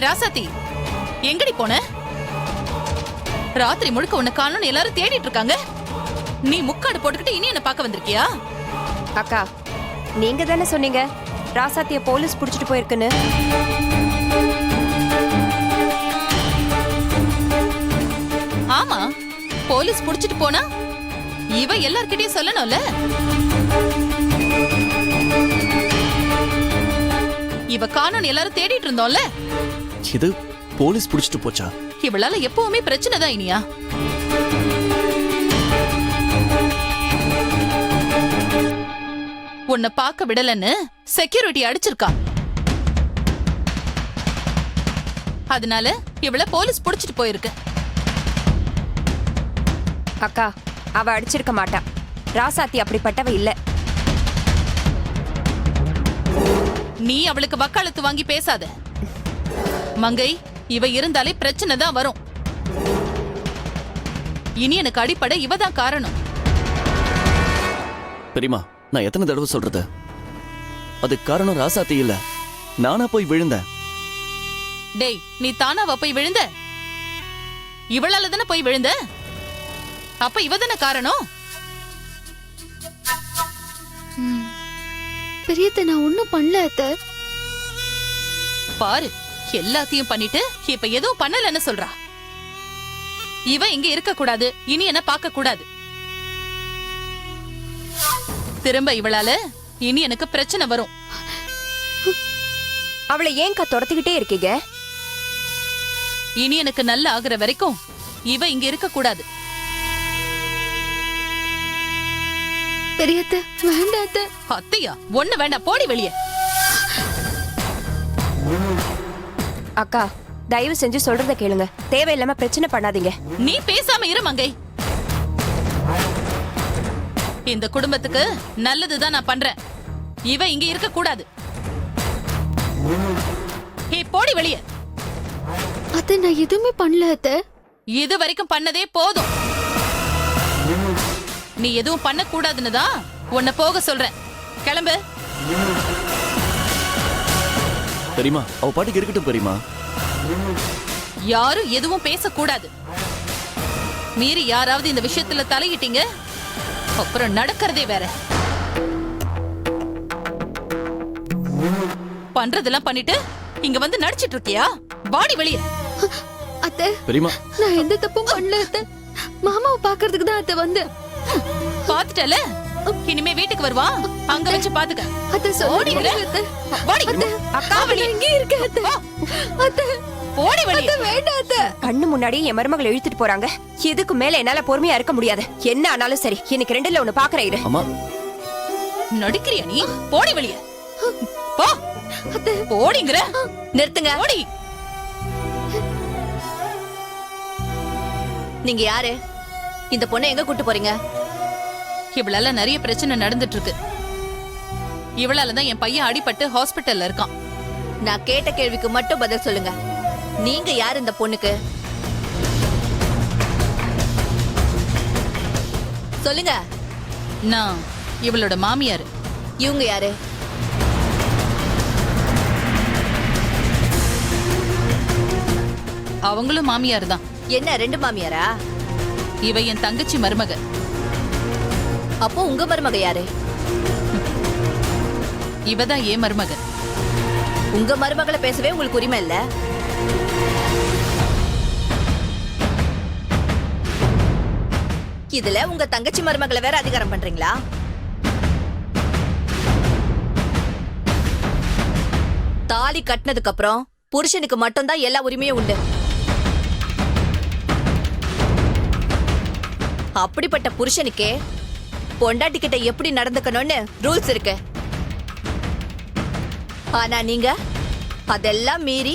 ராசாத்தி, எங்கடி போன? ராத்திரி முழுக்க உன்னை காணோம்னு எல்லாரும் தேடிட்டு இருக்காங்க. நீ முக்காடு போட்டுக்கிட்டு இனி என்ன பார்க்க வந்திருக்கியா? அக்கா, நீங்க தானே சொன்னீங்க ராசாத்திய போலீஸ் புடிச்சிட்டு போயிருக்குன்னு. ஆமா, போலீஸ் புடிச்சிட்டு போனா இவ எல்லார்கிட்டயும் சொல்லணும்ல. இவ காணோம்னு எல்லாரும் தேடிட்டு இருந்தோம்ல. இது போலீஸ் புடிச்சிட்டு போச்சா? இவளால எப்பவுமே பிரச்சனை தான் இனியா. உன்னை பார்க்க விடலன்னு செக்யூரிட்டி அடிச்சிருக்கா. அதனால இவள போலீஸ் புடிச்சிட்டு போயிருக்கு. அக்கா, அவ அடிச்சிருக்க மாட்டா. ராசாத்தி அப்படிப்பட்டவ இல்ல. நீ அவளுக்கு வக்காலத்து வாங்கி பேசாத மங்கை. இவ இருந்தாலே பிரச்சனை தான் வரும். இனி எனக்கு அடிப்படை இவதான் காரணம். பெரியமா, நான் எத்தனை தடவை சொல்றது? அது காரணம் ராசாத்தி இல்ல, நானா போய் விழுந்தேன். டேய், நீ தானாவா போய் விழுந்த? இவளால தானே போய் விழுந்த. அப்ப இவதானே காரணம். பெரியத்த நான் ஒண்ணும் பண்ணல அத்தை. பாரு, எல்லாத்தையும் பண்ணிட்டு இப்ப எதுவும் பண்ணலன்னு சொல்றா. இவ இங்க இருக்க கூடாது, இனி என்ன பார்க்க கூடாது. திரும்ப இவளால இனி எனக்கு பிரச்சனை வரும். அவளை ஏன்க்கா துரத்திக்கிட்டே இருக்கீங்க? இனி எனக்கு நல்ல ஆகுற வரைக்கும் இவ இங்க இருக்க கூடாது. பெரியத்த வேண்டாம் அத்தை. அத்தையா? ஒண்ணு வேண்டாம், போடி வெளியே. அக்கா, தயவு செஞ்சு சொல்றத கேளுங்க. தேவையில்லாம பிரச்சனை பண்ணாதீங்க. நீ பேசாம இரு மங்கை. இந்த குடும்பத்துக்கு நல்லதுதான் நான் பண்றேன். இவ இங்க இருக்க கூடாது. போடி வெளியே. அத்தை, நான் எதுவுமே பண்ணல அத்தை. இது வரைக்கும் பண்ணதே போதும். நீ எதுவும் பண்ண கூடாதுன்னு தான் உன்னை போக சொல்றேன். கிளம்பு. பெரியமா, அவ பாட்டுக்கு இருக்கட்டும் பெரியமா. யாரும் எதுவும் பேசக்கூடாது. மீறி யாராவது இந்த விஷயத்துல தலையிட்டீங்க, அப்புறம் நடக்கிறதே வேற. பண்றதெல்லாம் பண்ணிட்டு இங்க வந்து நடிச்சிட்டு இருக்கியா? பாடி வெளியே. அத்தை, பெரியமா, நான் எந்த தப்பும் பண்ணல அத்தை. மாமாவை பாக்குறதுக்கு தான் அத்தை வந்து. பாத்துட்டல, இனிமே வீட்டுக்கு வருவா, அங்க வச்சு பாத்துக்க. அத்தை சொல்லுங்க அத்தை. அக்கா வெளியே. இங்க இருக்க அத்தை. அத்தை, போடி வெளியே. வேண்டாம் அத்தை. கண்ணு முன்னாடி என் மருமகளை இழுத்துட்டு போறாங்க. இதுக்கு மேல என்னால பொறுமையா இருக்க முடியாது. என்ன ஆனாலும் சரி, இன்னைக்கு ரெண்டுல ஒண்ணு பாக்குறேன். இரு. அம்மா, நடிக்கிறியா நீ? போடி வெளியே. போ. அத்தை, போடிங்கற. நிறுத்துங்க. போடி. நீங்க யாரு? இந்த பொண்ணை எங்க கூட்டு போறீங்க? இவளால நிறைய பிரச்சனை நடந்துட்டு இருக்கு. இவளால தான் என் பையன் அடிபட்டு ஹாஸ்பிட்டல்ல இருக்கான். நான் கேட்ட கேள்விக்கு மட்டும் பதில் சொல்லுங்க. நீங்க யாரு இந்த பொண்ணுக்கு? சொல்லுங்க. நான் இவளோட மாமியார். இவங்க யாரு? அவங்களும் மாமியார் தான். என்ன, ரெண்டு மாமியாரா? இவ என் தங்கச்சி மருமக. அப்போ உங்க மருமக யாரு? இவதான் ஏன் மருமக. உங்க மருமகளை பேசவே உங்களுக்கு உரிமை இல்ல. இதுல உங்க தங்கச்சி மருமகளை வேற அதிகாரம் பண்றீங்களா? தாலி கட்டினதுக்கு அப்புறம் புருஷனுக்கு மட்டும்தான் எல்லா உரிமையும் உண்டு. அப்படிப்பட்ட புருஷனுக்கே பொண்டாட்டி கிட்ட எப்படி நடந்துக்கணும்னு ரூல்ஸ் இருக்கு. ஆனா நீங்க அதெல்லாம் மீறி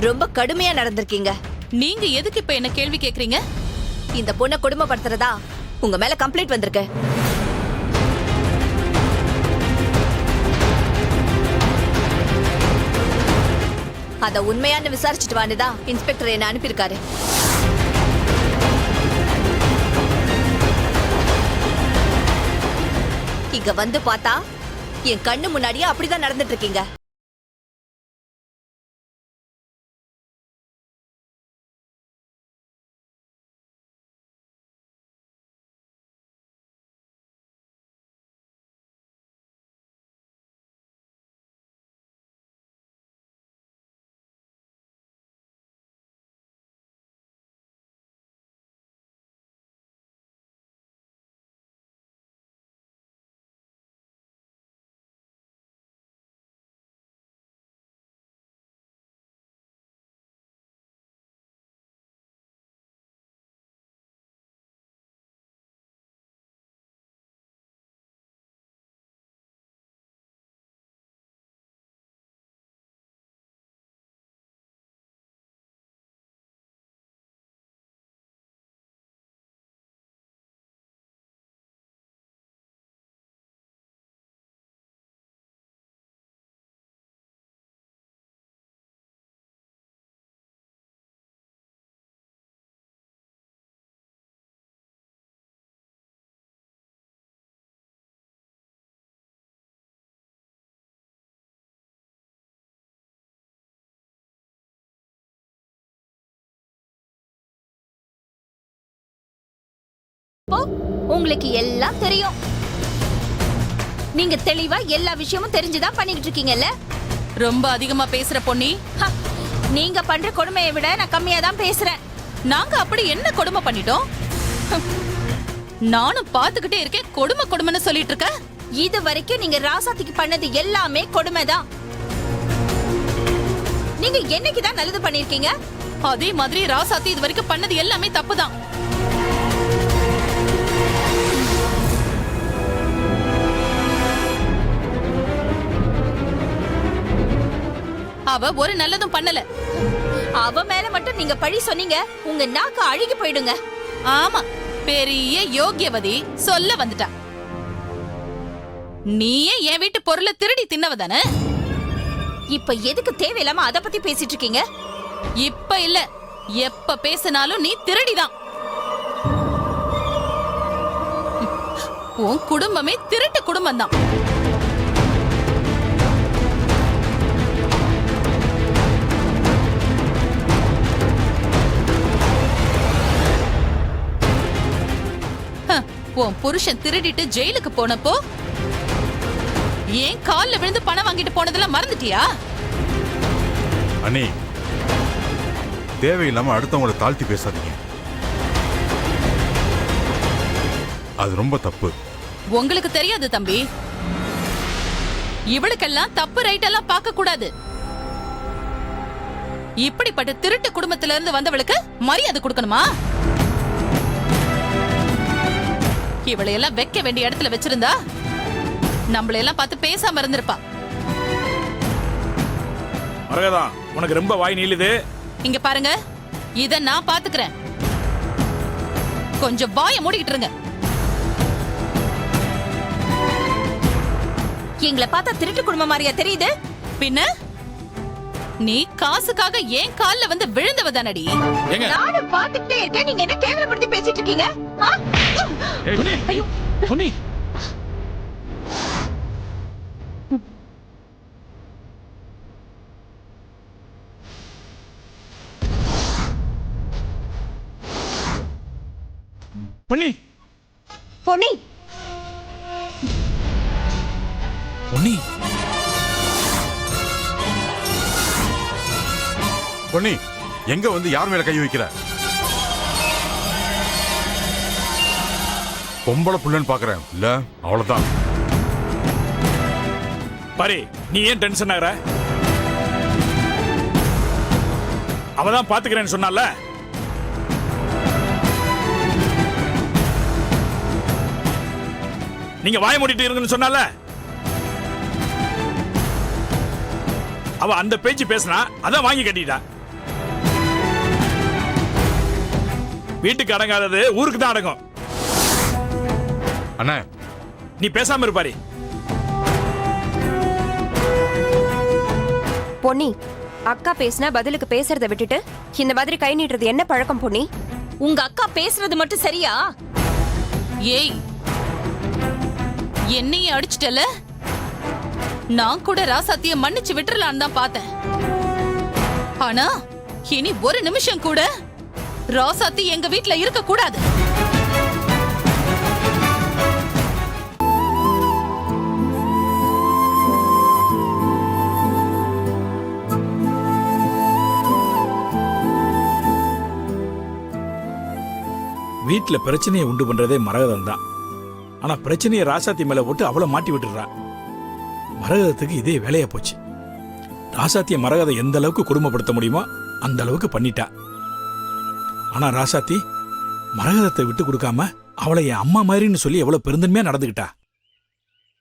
ரொம்ப கடுமையா நடந்திருக்கீங்க. நீங்க எதுக்கு இப்ப என்ன கேள்வி கேக்குறீங்க? இந்த பொண்ணை கொடுமைப்படுத்துறதா உங்க மேல கம்ப்ளைண்ட் வந்திருக்கு. அத உண்மையானு விசாரிச்சுட்டு வாண்டுதான் இன்ஸ்பெக்டர் என்ன அனுப்பியிருக்காரு. இங்க வந்து பார்த்தா என் கண்ணு முன்னாடியே அப்படிதான் நடந்துட்டு இருக்கீங்க. அப்போ உங்களுக்கு எல்லாம் தெரியும். நீங்க தெளிவா எல்லா விஷயமும் தெரிஞ்சுதான் பண்ணிக்கிட்டு இருக்கீங்கல்ல. ரொம்ப அதிகமா பேசுற பொன்னி. ஹ, நீங்க பண்ற கொடுமையை விட நான் கம்மியா தான் பேசுறேன். நாங்க அப்படி என்ன கொடுமை பண்ணிட்டோம்? நானும் பாத்துக்கிட்டே இருக்கேன், கொடுமை கொடுமைன்னு சொல்லிட்டு இருக்க. இது வரைக்கும் நீங்க ராசாத்திக்கு பண்ணது எல்லாமே கொடுமைதான். நீங்க என்னைக்குதான் நல்லது பண்ணிருக்கீங்க? அதே மாதிரி ராசாத்தி இது வரைக்கும் பண்ணது எல்லாமே தப்புதான். அவ ஒரு நல்லதும் பண்ணல. அவ மேல மட்டும் நீங்க பழி சொன்னீங்க, உங்க நாக்கு அழுகி போயிடுங்க. ஆமா, பெரிய யோகியவதி சொல்ல வந்துட்டா. நீயே என் வீட்டு பொருளை திருடி தின்னவதானே? இப்ப எதுக்கு தேவையில்லாம அத பத்தி பேசிட்டு இருக்கீங்க? இப்ப இல்ல, எப்ப பேசினாலும் நீ திருடிதான். உன் குடும்பமே திருட்டு குடும்பம் தான். உன் புருஷன் திருடிட்டு ஜெயிலுக்கு போனப்போ ஏன் கால்ல விழுந்து பணம் வாங்கிட்டு போனதெல்லாம் மறந்துட்டியா? அண்ணி, தேவையில்லாம அடுத்தவங்களை தாழ்த்தி பேசாதீங்க. அது ரொம்ப தப்பு. உங்களுக்கு தெரியாது தம்பி. இவளுக்கெல்லாம் தப்பு ரைட் எல்லாம் பார்க்க கூடாது. இப்படிப்பட்ட திருட்டு குடும்பத்தில இருந்து வந்தவளுக்கு மரியாதை கொடுக்கணுமா? இவளை எல்லாம் வைக்க வேண்டிய இடத்துல வச்சிருந்தா நம்மள எல்லாம் பார்த்து பேசாம இருந்திருப்பா. மரகதா, உனக்கு ரொம்ப வாய் நீளுது. இங்க பாருங்க, இத நான் பாத்துக்கிறேன். கொஞ்சம் வாயை மூடிக்கிட்டு இருங்க. எங்களை பார்த்தா திருட்டு குடும்பம் மாதிரியா தெரியுது? பின்ன நீ காசுக்காக ஏன் கால்ல வந்து விழுந்தவதானடி? ஏங்க, நானும் பாத்துக்கிட்டே இருக்கேன், நீங்க என்ன கேவலப்படுத்தி பேசிட்டு இருக்கீங்க? ஐயோ பொன்னி, பொன்னி, பொன்னி, பொன்னி, பொன்னி, எங்க வந்து யார் மேல கை வைக்கிற? பொம்பளை புள்ளன்னு பாக்குறேன் இல்ல, அவ்வளவுதான். பாரு, நீ ஏன் டென்ஷன் ஆகுற? அவதான் பாத்துக்கிறேன்னு சொன்னால. நீங்க வாய மூடிட்டு இருங்கன்னு சொன்னால. அவ அந்த பேச்சு பேசினா அதான் வாங்கி கட்டிட்டா. வீட்டுக்கு அடங்காதது ஊருக்கு தான் அடங்கும். அண்ணா, நீ பேசாம இருப்பாரு. பொன்னி, அக்கா பேசினா பதிலுக்கு பேசுறத விட்டுட்டு இந்த மாதிரி கை நீட்டுறது என்ன பழக்கம் பொன்னி? உங்க அக்கா பேசுறது மட்டும் சரியா? ஏய், என்னையே அடிச்சிட்டல. நான் கூட ராசாத்திய மன்னிச்சு விட்டுறலான்னு தான் பார்த்தேன். ஆனா இனி ஒரு நிமிஷம் கூட ராசாத்தி எங்க வீட்ல இருக்க கூடாது. வீட்டுல பிரச்சனையை உண்டு பண்றதே மரகதம் தான். ஆனா பிரச்சனையை ராசாத்தி மேல போட்டு அவளை மாட்டி விட்டுறா. மரகதத்துக்கு இதே வேலையா போச்சு. ராசாத்திய மரகதம் எந்த அளவுக்கு குடும்பப்படுத்த முடியுமோ அந்த அளவுக்கு பண்ணிட்டா. ஆனா ராசாத்தி மரகதத்தை விட்டு கொடுக்காம அவளை என் அம்மா மாதிரின்னு சொல்லி எவ்வளவு பெருந்தன்மையா நடந்துகிட்டா.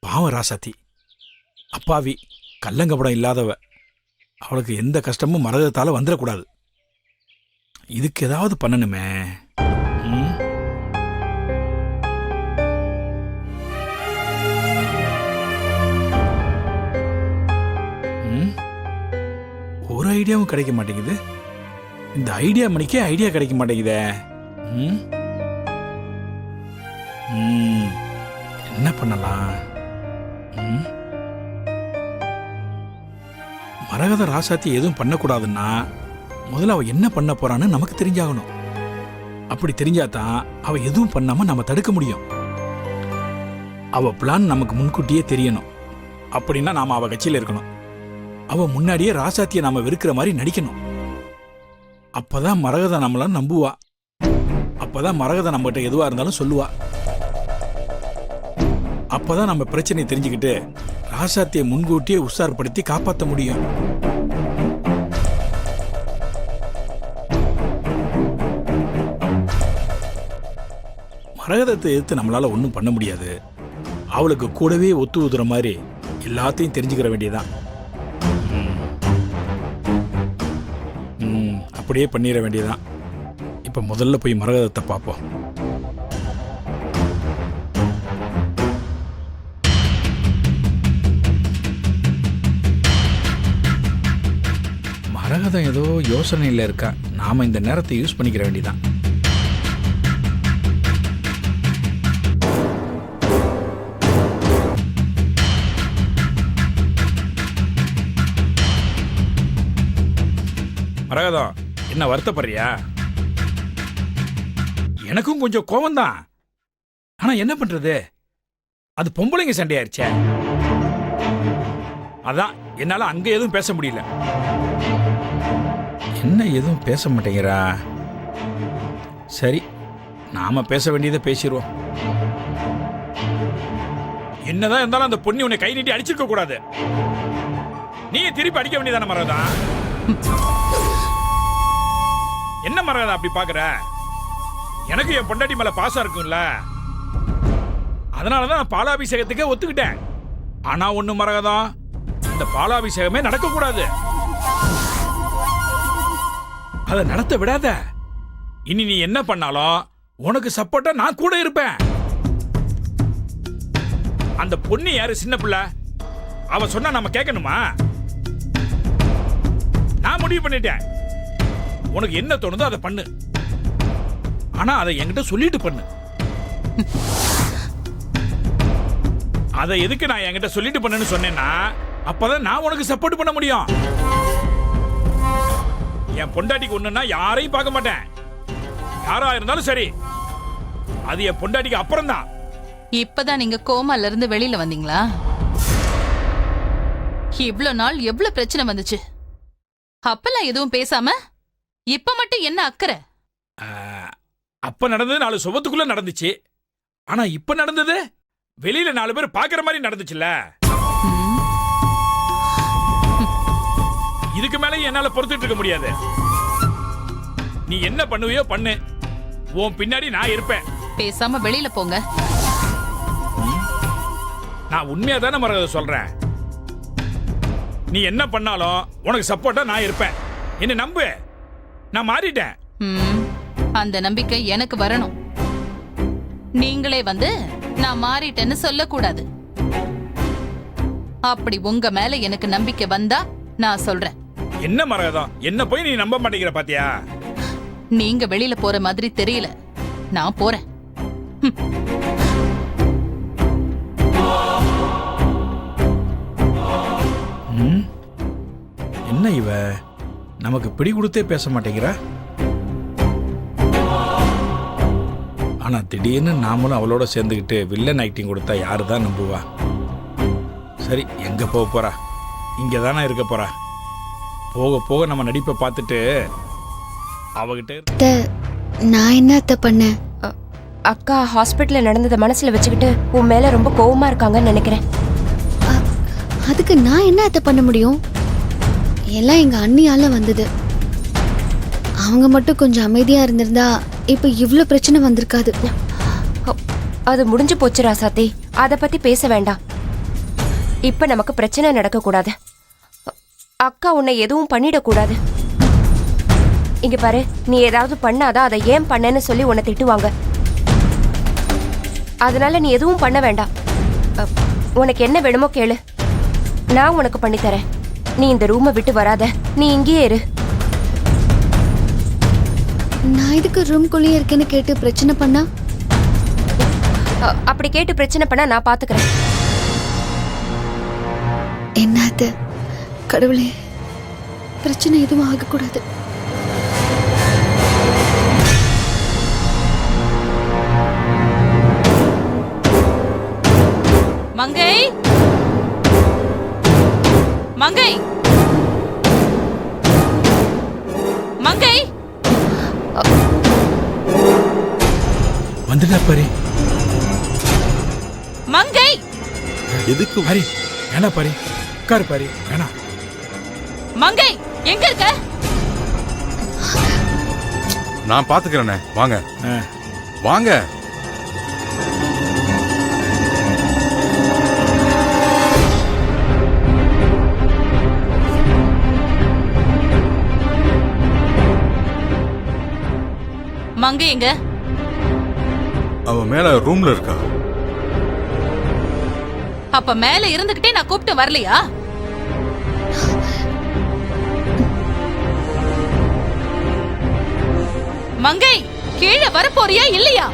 பாவம் ராசாத்தி, அப்பாவி, கல்லங்கப்படம் இல்லாதவ. அவளுக்கு எந்த கஷ்டமும் மரகதத்தால வந்துடக்கூடாது. இதுக்கு ஏதாவது பண்ணணுமே. ஒரு ஐடியாவும் கிடைக்க மாட்டேங்குது. இந்த ஐடியா மணிக்கே ஐடியா கிடைக்க மாட்டேங்குதே. என்ன பண்ணலாம்? மரகத ராசாத்தி எதுவும் பண்ணக்கூடாதுன்னா முதல்ல அவ என்ன பண்ண போறான்னு நமக்கு தெரிஞ்சாகணும். அப்படி தெரிஞ்சாதான் அவ எதுவும் பண்ணாம நம்ம தடுக்க முடியும். அவ பிளான் நமக்கு முன்கூட்டியே தெரியணும். அப்படின்னா நாம அவ கட்சியில இருக்கணும். அவ முன்னாடியே ராசாத்திய நாம வெறுக்கிற மாதிரி நடிக்கணும். அப்பதான் மரகத நம்மள நம்புவா. அப்பதான் மரகத நம்மகிட்ட எதுவா இருந்தாலும் சொல்லுவா. அப்பதான் நம்ம பிரச்சனையை தெரிஞ்சுக்கிட்டு ராசாத்தியை முன்கூட்டியே உஷார்படுத்தி காப்பாற்ற முடியும். மரகதத்தை எதிர்த்து நம்மளால ஒன்றும் பண்ண முடியாது. அவளுக்கு கூடவே ஒத்து ஊதுற மாதிரி எல்லாத்தையும் தெரிஞ்சுக்கிற வேண்டியதான். அப்படியே பண்ணிட வேண்டியதான். இப்ப முதல்ல போய் மரகதத்தை பார்ப்போம். மரகதம் ஏதோ யோசனையில் இருக்கா. நாம இந்த நேரத்தை யூஸ் பண்ணிக்கிற வேண்டியதான். மரகதம், என்ன வருத்தப்படுறியா? எனக்கும் கொஞ்சம் கோவம்தான். ஆனா என்ன பண்றது, அது பொம்பளைங்க சண்டையாயிருச்சே. அதான் என்னால அங்க எதுவும் பேச முடியல. என்ன எதுவும் பேச மாட்டேங்கிறா? சரி, நாம பேச வேண்டியதை பேசிடுவோம். என்னதான் இருந்தாலும் அந்த பொண்ணு உன்னை கை நீட்டி அடிச்சிருக்க கூடாது. நீங்க திருப்பி அடிக்க வேண்டியதான மரகதா? என்ன மரகதா அப்படி பாக்குற? எனக்கு என் பொண்டாட்டி மேல பாசம் இருக்கும்ல, அதனாலதான் நான் பாலாபிஷேகத்துக்கே ஒத்துக்கிட்டேன். ஆனா ஒண்ணு மரகதா, இந்த பாலாபிஷேகமே நடக்க கூடாது. அதை நடத்த விடாத. இனி நீ என்ன பண்ணாலும் உனக்கு சப்போர்ட்டா நான் கூட இருப்பேன். அந்த பொண்ணு யாரு? சின்ன பிள்ளை. அவ சொன்னா நம்ம கேட்கணுமா? நான் முடிவு பண்ணிட்டேன். உனக்கு என்ன தோணுதோ அதை பண்ணு. ஆனா அதை என்கிட்ட சொல்லிட்டு பண்ணு. அதை எதுக்கு நான் என்கிட்ட சொல்லிட்டு பண்ணுன்னு சொன்னேன்னா, அப்பதான் நான் உனக்கு சப்போர்ட் பண்ண முடியும். என் பொண்டாட்டிக்கு ஒண்ணுன்னா யாரையும் பார்க்க மாட்டேன். யாரா இருந்தாலும் சரி, அது என் பொண்டாட்டிக்கு அப்புறம் தான். இப்பதான் நீங்க கோமால இருந்து வெளியில வந்தீங்களா? இவ்வளவு நாள் எவ்வளவு பிரச்சனை வந்துச்சு. அப்பெல்லாம் எதுவும் பேசாம இப்ப மட்டும் என்ன அக்கறை? அப்ப நடந்தது 4 சுபத்துக்குள்ள நடந்துச்சு. ஆனா இப்ப நடந்தது வெளியில 4 பேர் பாக்குற மாதிரி நடந்துச்சுல்ல. இதுக்கு மேல என்னால பொறுத்துட்டு இருக்க முடியாது. நீ என்ன பண்ணுவியோ பண்ணு. உன் பின்னாடி நான் இருப்பேன். பேசாம வெளியில போங்க. நான் உண்மையா தானே மரகத சொல்றேன். நீ என்ன பண்ணாலும் உனக்கு சப்போர்ட்டா நான் இருப்பேன். என்ன நம்பு. நான் மாறிட்டேன். அந்த நம்பிக்கை எனக்கு வரணும். நீங்களே வந்து நான் மாறிட்டேன்னு சொல்லக்கூடாது. அப்படி உங்க மேல எனக்கு நம்பிக்கை வந்தா நான் சொல்றேன். என்ன மரகதம், என்ன போய் நீ நம்ப மாட்டேங்கிற பாத்தியா? நீங்க வெளியில போற மாதிரி தெரியல. நான் போறேன். என்ன இவ நமக்கு பிடி கொடுத்தே பேச மாட்டேங்கிறா? ஆனா திடீர்னு நாமளும் அவளோட சேர்ந்துக்கிட்டு வில்லன் ஆக்டிங் கொடுத்தா யாரு தான் நம்புவா? சரி, எங்க போக போறா? இங்க தானே இருக்க போறா. போக போக நம்ம நடிப்பை பார்த்துட்டு அவகிட்ட. நான் என்ன அத்தை பண்ணேன்? அக்கா ஹாஸ்பிட்டல்ல நடந்ததை மனசுல வச்சுக்கிட்டு உன் மேல ரொம்ப கோவமா இருக்காங்கன்னு நினைக்கிறேன். அதுக்கு நான் என்ன அத்தை பண்ண முடியும்? எல்லாம் எங்க அண்ணியால வந்தது. அவங்க மட்டும் கொஞ்சம் அமைதியா இருந்திருந்தா இப்ப இவ்ளோ பிரச்சனை வந்திருக்காது. அது முடிஞ்சு போச்சு ராசாத்தி. அத பத்தி பேச வேண்டாம். இப்ப நமக்கு பிரச்சனை நடக்க கூடாது. அக்கா உன்னை எதுவும் பண்ணிடக்கூடாது. இங்க பாரு, நீ ஏதாவது பண்ணாதான் அதை ஏன் பண்ணேன்னு சொல்லி உன்னை திட்டுவாங்க. அதனால நீ எதுவும் பண்ண வேண்டாம். உனக்கு என்ன வேணுமோ கேளு, நான் உனக்கு பண்ணித்தரேன். நீ இந்த ரூமை விட்டு வராத. நீ இங்கேயே இரு. நான் இதுக்கு ரூம்குள்ளேயே இருக்கேன்னு கேட்டு பிரச்சனை பண்ணா? அப்படி கேட்டு பிரச்சனை பண்ணா நான் பாத்துக்கிறேன். என்ன அத்தை? கடவுளே, பிரச்சனை எதுவும் ஆகக்கூடாது. மங்கை மங்கை வந்துட்டா பாரு. மங்கை எதுக்கு பாரு வேணா பாரு, உட்காரு பாரு, வேணா. மங்கை எங்க இருக்க? நான் பாத்துக்கிறேனே, வாங்க ஆ, வாங்க. மங்கை எங்க? அவ மேல ரூம்ல இருக்கா. அப்ப மேல இருந்துகிட்டே நான் கூப்பிட்டு வரலையா? மங்கை கீழே வர போறியா இல்லையா?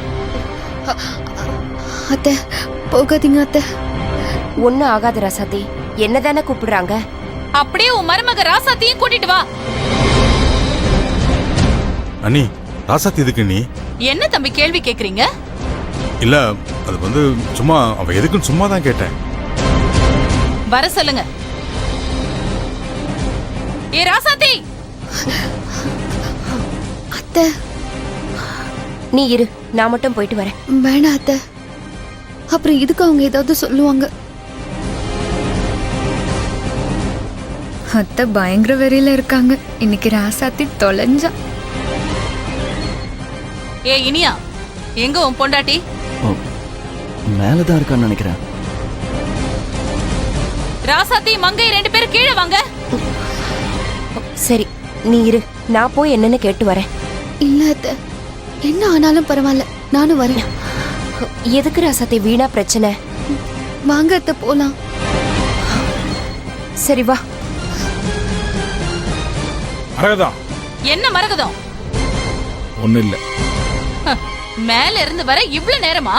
அத்தை போகாதீங்க அத்தை. ஒன்னும் ஆகாது ராசாத்தி, என்னதானே கூப்பிடுறாங்க. அப்படியே உன் மருமக ராசாத்தையும் கூட்டிட்டு வா. அண்ணி, ராசாத்தி எதுக்கு நீ? என்ன தம்பி கேள்வி கேக்குறீங்க? இல்ல, அது வந்து சும்மா அவ எதுக்குன்னு சும்மா தான் கேட்டேன். வர சொல்லுங்க. ஏ ராசாத்தி, அத்தை நீ இரு, நான் மட்டும் போயிட்டு வரேன். வேணாம் அத்தை, அப்புறம் இதுக்கு அவங்க ஏதாவது சொல்லுவாங்க. அத்தை பயங்கர வெறியில இருக்காங்க. இன்னைக்கு ராசாத்தி தொலைஞ்சா. ஏ இனியா, எங்க உன் பொண்டாட்டி? மேலதான் இருக்கான்னு நினைக்கிறேன். ராசாத்தி மங்கை 2 பேரும் கீழே வாங்க. சரி நீ இரு, நான் போய் என்னன்னு கேட்டு வரேன். இல்ல அத்தை, என்ன ஆனாலும் பரவாயில்ல, நானும் வரேன். எதுக்கு ராசாத்தி வீணா பிரச்சனை? வாங்க அத்தை போலாம். சரி வா. மரகதம் என்ன மரகதம்? ஒண்ணும் இல்ல. ஹ, மேல இருந்து வர இவ்ளோ நேரமா?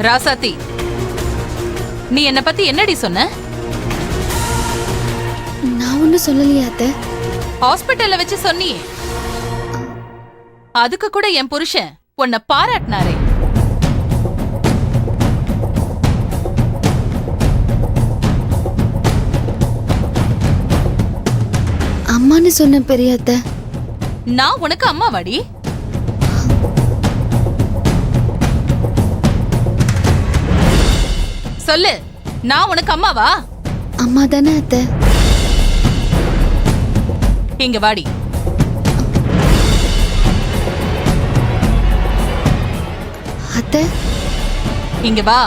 ராசாத்தி, நீ என்ன பத்தி என்னடி சொன்ன? நான் ஒன்னும் சொல்லலையா அத்தை. ஹாஸ்பிட்டல்ல வச்சு சொன்னியே, அதுக்கு கூட என் புருஷன் உன்னை பாராட்டினாரே. அம்மான்னு சொன்ன பெரிய அத்தை. நான் உனக்கு அம்மாவாடி? சொல்லு, நான் உனக்கு அம்மாவா? அம்மா தானே அத்தை. இங்க வாடி. அத்தை இங்க வா.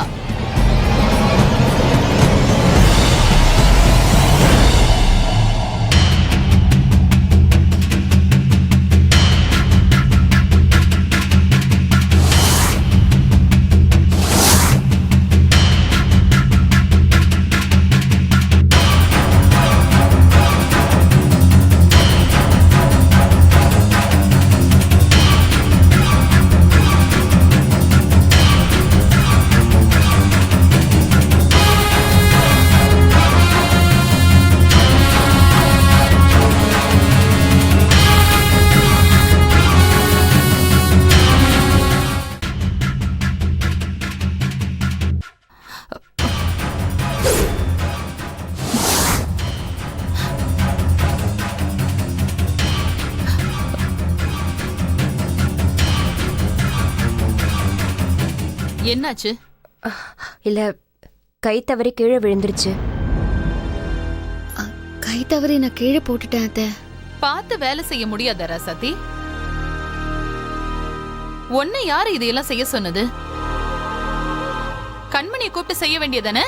என்னாச்சு? இல்ல, கை தவறி கீழே விழுந்துருச்சு. கை தவறி நான் கீழே போட்டுட்டேன் அத்தை. பார்த்து வேலை செய்ய முடியாதா ராசாத்தி? உன்னை யாரு இதையெல்லாம் செய்ய சொன்னது? கண்மணியை கூப்பிட்டு செய்ய வேண்டியதானே?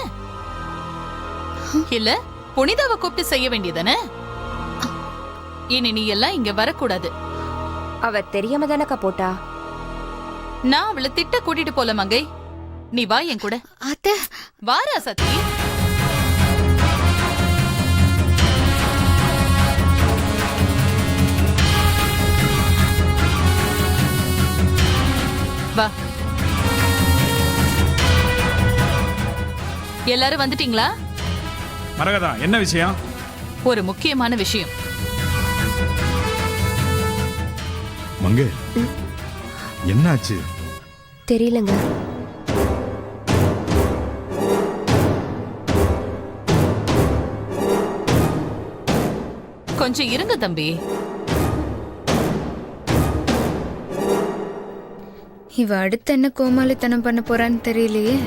இல்ல புனிதாவை கூப்பிட்டு செய்ய வேண்டியதானே? இனி நீ எல்லாம் இங்க வரக்கூடாது. அவ தெரியாம தானக்கா போட்டா. நான் அவளை திட்ட கூட்டிட்டு போல மங்கை. நீ வா என் கூட. அத்தை வா ராசாத்தி. வா. எல்லாரும் வந்துட்டீங்களா? மரகதா, என்ன விஷயம்? ஒரு முக்கியமான விஷயம். மங்க என்னாச்சு? தெரியலங்க. கொஞ்சம் இருங்க தம்பி. இவ அடுத்து என்ன கோமாளித்தனம் பண்ண போறான்னு தெரியலையே.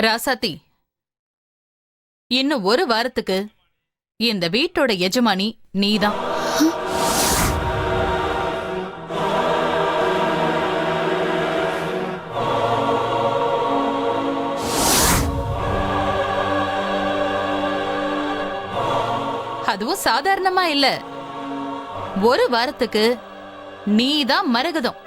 ராசாத்தி, இன்னும் ஒரு வாரத்துக்கு இந்த வீட்டோட எஜமானி நீதான். அதுவும் சாதாரணமா இல்ல. ஒரு வாரத்துக்கு நீதான் மரகதம்.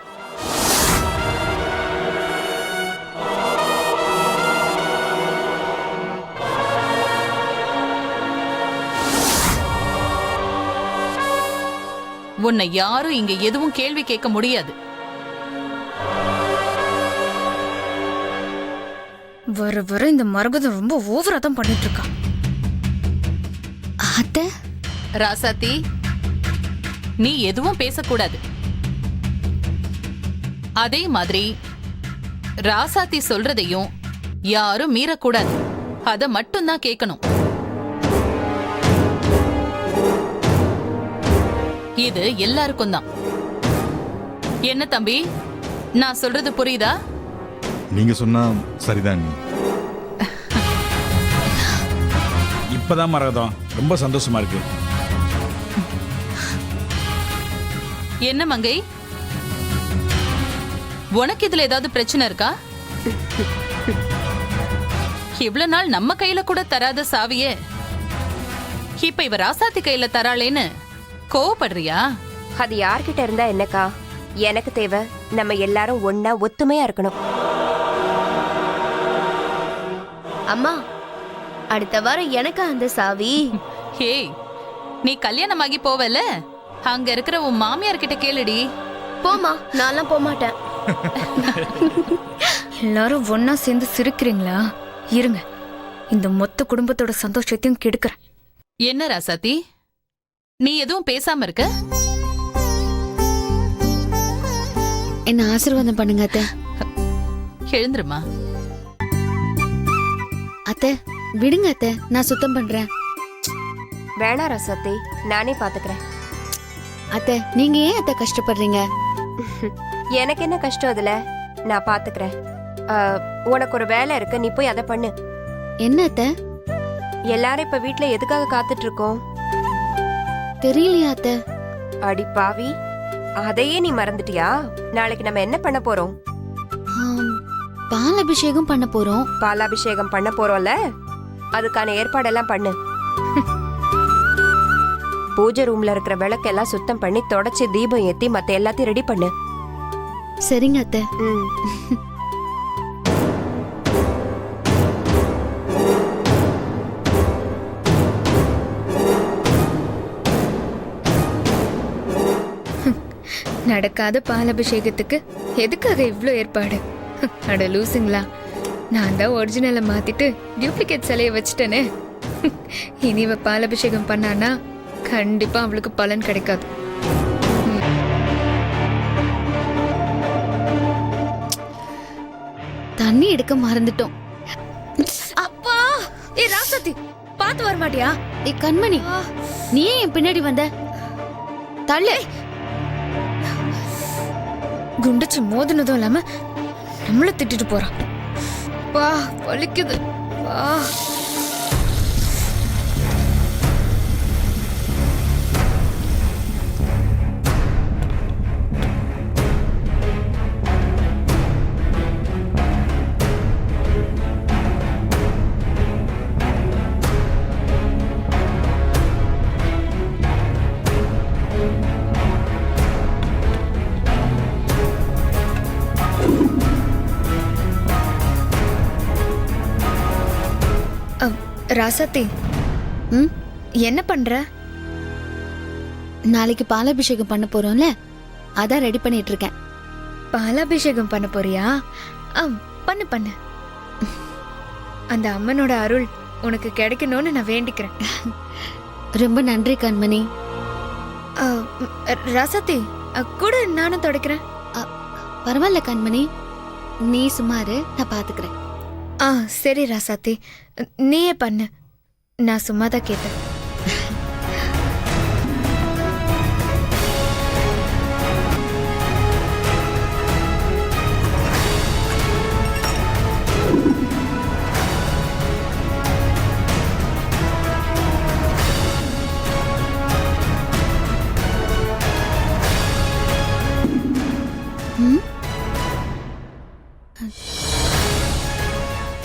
உன்னை யாரும் இங்க எதுவும் கேள்வி கேட்க முடியாது. வர வர இந்த மரகதம் ரொம்ப ஓவரா தான் பண்ணிட்டு இருக்கா. அத்தை, ராசாத்தி, நீ எதுவும் பேசக்கூடாது. அதே மாதிரி ராசாத்தி சொல்றதையும் யாரும் மீறக்கூடாது. அத மட்டும்தான் கேட்கணும். இது எல்லாருக்கும் தான். என்ன தம்பி, நான் சொல்றது புரியுதா? நீங்க சொன்னா சரிதான். இப்பதான் மரகதம் ரொம்ப சந்தோஷமா இருக்கு. என்ன மங்கை, உனக்கு இதுல ஏதாவது பிரச்சனை இருக்கா? இவ்வளவு நாள் நம்ம கையில கூட தராத சாவியே இப்ப இவ ராசாத்தி கையில தராளேன்னு கோவப்படுறியா? அது யார்கிட்ட இருந்தா என்னக்கா? எனக்கு தேவை நம்ம எல்லாரும் ஒன்னா ஒத்துமையா இருக்கணும். அம்மா, அடுத்த வாரம் எனக்கு அந்த சாவி. ஹே, நீ கல்யாணமாகி போவல, அங்க இருக்கிற உன் மாமியார் கிட்ட கேளுடி. போமா, நான்லாம் போக மாட்டேன். எல்லாரும் ஒன்னா சேர்ந்து சிரிக்கிறீங்களா? இருங்க, இந்த மொத்த குடும்பத்தோட சந்தோஷத்தையும் கெடுக்கிறேன். என்ன ராசாத்தி, நீ எதுவும் பேசாம இருக்க? என்ன ஆசீர்வாதம் பண்ணுங்க அத்தை. எழுந்துருமா. அத்தை, விடுங்க அத்தை, நான் சுத்தம் பண்றேன். வேணா ரசத்தை, நானே பாத்துக்கிறேன். அத்தை, நீங்க ஏன் அத்தை கஷ்டப்படுறீங்க? எனக்கு என்ன கஷ்டம் அதுல? நான் பாத்துக்கிறேன். உனக்கு ஒரு வேலை இருக்கு, நீ போய் அதை பண்ணு. என்ன அத்தை? எல்லாரும் இப்ப வீட்ல எதுக்காக காத்துட்டு இருக்கோம்? தெரியலையா அத்தை? அடி பாவி, அதையே நீ மறந்துட்டியா? நாளைக்கு நம்ம என்ன பண்ண போறோம்? பால் அபிஷேகம் பண்ண போறோம். பாலாபிஷேகம் பண்ண போறோம்ல, அதுக்கான ஏற்பாடெல்லாம் பண்ணு. பூஜை ரூம்ல இருக்கிற விளக்கெல்லாம் சுத்தம் பண்ணி தொடச்சி தீபம் ஏத்தி மத்த எல்லாத்தையும் ரெடி பண்ணு. சரிங்க அத்தை. நடக்காத பால் அபிஷேகத்துக்கு எதுக்காக இவ்ளோ ஏற்பாடு? அட லூசுங்களா, நான் தான் ஒரிஜினலை மாத்திட்டு டூப்ளிகேட் சிலையை வச்சுட்டேனே. இனி இவ பால் அபிஷேகம் பண்ணானா கண்டிப்பா அவளுக்கு பலன் கிடைக்காது. தண்ணி எடுக்க மறந்துட்டோம். அப்பா, ஏ ராசாத்தி, பாத்து வர மாட்டியா? ஏ கண்மணி, நீ ஏன் என் பின்னாடி வந்த? தள்ளு. குண்டச்சி மோதினதும் இல்லாம நம்மள திட்டிட்டு போறான். வா, வலிக்குது. வா. ராசாத்தி, ம், என்ன பண்ற? நாளைக்கு பாலாபிஷேகம் பண்ண போறோம்ல, அதான் ரெடி பண்ணிட்டு இருக்கேன். பாலாபிஷேகம் பண்ண போறியா? பண்ணு பண்ணு. அந்த அம்மனோட அருள் உனக்கு கிடைக்கணும்னு நான் வேண்டிக்கிறேன். ரொம்ப நன்றி கண்மணி. ராசாத்தி, கூட நானும் துடைக்கிறேன். பரவாயில்ல கண்மணி, நீ சும்மாரு, நான் பாத்துக்கிறேன். சரி ராசாத்தி, நீயே பண்ணு. நான் சும்மா தான் கேட்டேன்.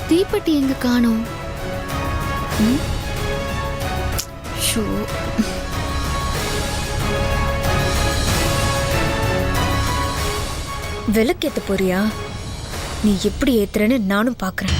தீப்பெட்டி எங்க காணோம்? ஷோ, விளக்கேத்த போறியா? நீ எப்படி ஏத்துறன்னு நானும் பாக்குறேன்.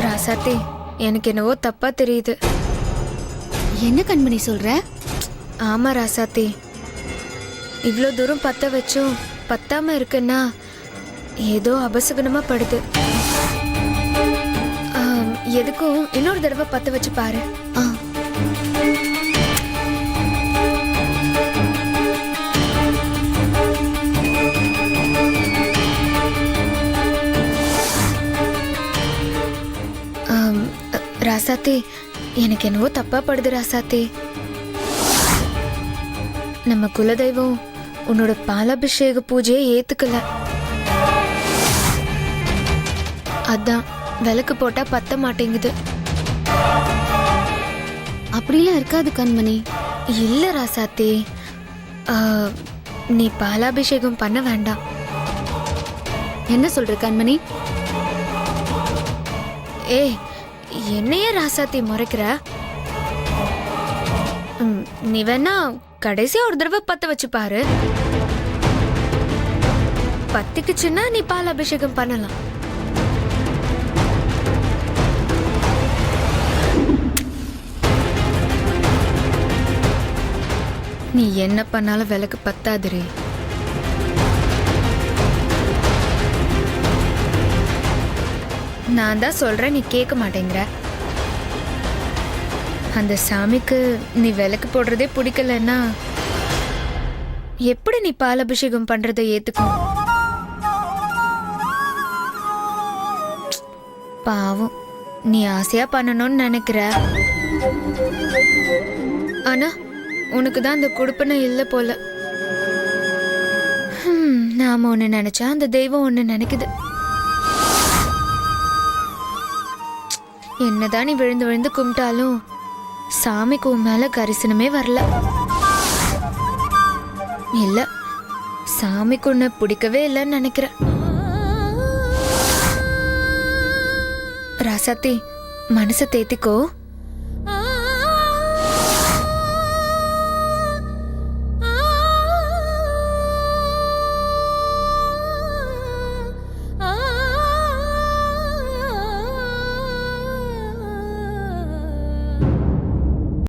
ராசாத்தி, எனக்கு என்னவோ தப்பா தெரியுது. என்ன கண்மணி சொல்ற? ஆமா ராசாத்தி, இவ்வளோ தூரம் பத்த வச்சும் பத்தாம இருக்குன்னா ஏதோ அபசகுனமா படுது. எதுக்கும் இன்னொரு தடவை பத்த வச்சு பாரு. ராசாத்தி, எனக்கு என்னவோ தப்பா படுது ராசாத்தி. நம்ம குலதெய்வம் உன்னோட பாலாபிஷேக பூஜையை ஏத்துக்கல. அதான் விளக்கு போட்டா பத்த மாட்டேங்குது. அப்படிலாம் இருக்காது கண்மணி. இல்ல ராசாத்தி, நீ பாலாபிஷேகம் பண்ண வேண்டாம். என்ன சொல்ற கண்மணி? ஏய், என்னையே ராசாத்தி முறைக்கிற? நீ வேணா கடைசியா ஒரு தடவை பத்த வச்சு பாரு. பத்திக்குச்சுன்னா நீ பால் அபிஷேகம் பண்ணலாம். நீ என்ன பண்ணாலும் விளக்கு பத்தாதுரே. நான் தான் சொல்றேன், நீ கேட்க மாட்டேங்கிற. அந்த சாமிக்கு நீ விளக்கு போடுறதே பிடிக்கலன்னா எப்படி நீ பால் அபிஷேகம் பண்றதை ஏத்துக்கும்? பாவம், நீ ஆசையா பண்ணணும்னு நினைக்கிற. ஆனா உனக்கு தான் அந்த கொடுப்பனை இல்லை போல. நாம ஒண்ணு நினைச்சா அந்த தெய்வம் ஒண்ணு நினைக்குது. என்னதான் நீ விழுந்து விழுந்து கும்பிட்டாலும் சாமிக்கு உன் மேல கரிசனமே வரல. இல்ல, சாமிக்கு உன்னை பிடிக்கவே இல்லைன்னு நினைக்கிறேன். ராசாத்தி, மனசை தேத்திக்கோ.